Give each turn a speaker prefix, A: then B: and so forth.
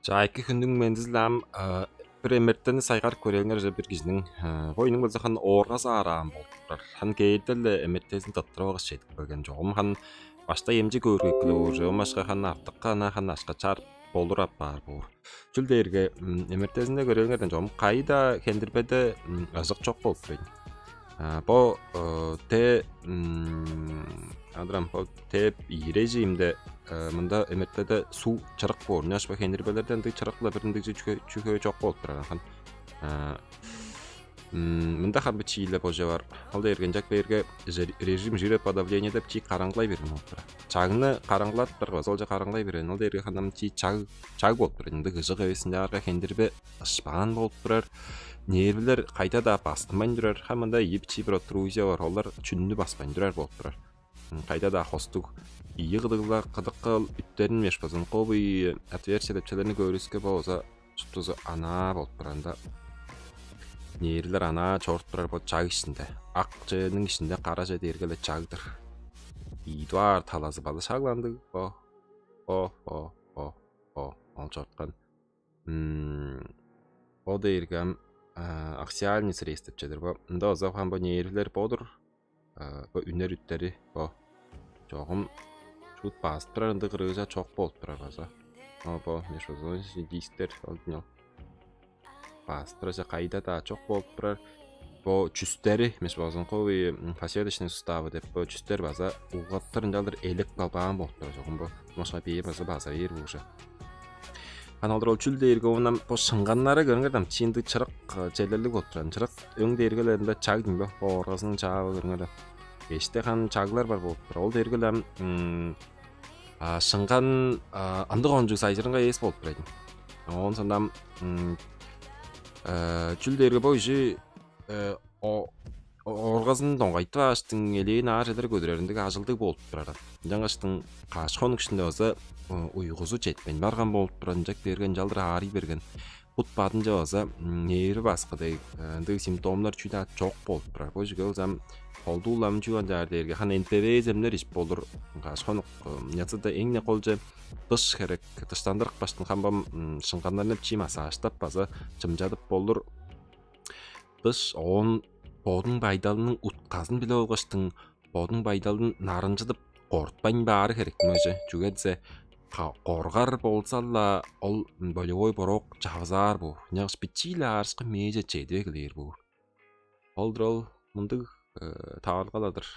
A: Жайкы күндің мендізләм бір эмерттені сайғар көреңер же бір кізінің ойының болса хан орғаз арам болдырар. Хан кейділі эмерттесін таттыра оғыз шедік бөлген жоғым. Хан башта емжі көргекілі ор же омашқа хан артыққа ана хан ашқа чар болдыр ап бар бұр. Жүлдерге эмерттесінде көреңерден жоғым қайда кендірбеді азық жоқ болып тұрейін. По те адырам по те ирежимде мында эметтеде су чырык бор. Няш ба кендирбелерден ды чырыкла биринде чүкө жок болуп турган хан. Мында хан бичиле боже бар. Алда эрген жак берге режим жире подавление деп чи караңглай берген болуп тура. Чагны караңглаттыр го, солжа караңглай берген. Алда эрге ханам чи чаг болуп тура. Инде гыжык эбесинде арга кендирбе ышпаган болуп турар. Нервилер кайта да бастырмай турар. Хамында епчи бир отрузия бар. Олар чүннү баспай турар болуп турар. Кайта да хостук ийгыдыгла кыдыккыл үттерин мешпазын кобуй отверстие депчелерини көрүскө болса туптузу ана болуп турганда нервилер ана чорт турар бо чаг ичинде ак жөнүн ичинде кара же дергеле чагдыр идвар талазы балы шагланды ол чорткан о дергем аксиальный срез депчелер бо мында озахан бо нервилер бодур бо үнер үттери бо жоғым шут басып тұрарынды қырғыза чоқ болып тұрар база. Бо мешозон дисктер алдын басып тұрарса қайда да чоқ болып тұрар. Бо чүстері мешозон қой посадочный суставы деп бо чүстер база уғаттырын жалдыр элек балбаған болып тұрар жоғым бо мошқа бейе база ер бұғы. Каналдар ол чүлді ерге онам бо шыңғанлары көріңердім чиінді чырық желерлік болып тұран. Чырық өңді ергелерінде чаг дейм бо орғасының чағы көріңердім. Беште хан чаглар бар болып тұр. Ол дергілем шыңған андық онжық сайжырынға ес болып тұрайдың. Оған сандам жүлдерге бойжы орғазын доңғайтты аштың елейін ажылыр көдіреріндегі ажылдық болып тұрады. Жаңаштың қашқоның ішінде өзі ұйғызу жетпен барған болып тұрады. Жак берген жалдыр ари берген. Бұтпадын жауаза нейірі басқыдай симптомлар чүйді жоқ болып тұрар. Бұл жүгі өзім қолды ұлам жүген жәрдерге. Хан НПВ землер іш болыр. Қашқанық нетсіде еңне қолжы дыш керек. Дыштандырық баштың қамбам шыңғанларын өп чима саштап база жымжадып болыр. Дыш оғын бодың байдалының ұтқазын біле олғаштың бодың байдалының нарынжыдып қортпайн бары керек мөжі. Жүгедзе қорғар болсалла ол болевой борок жавзар бұл. Неғыш бітчейлі арысқы мейже чейдвегілер бұл. Олдыр ол мұндық тағылғаладыр.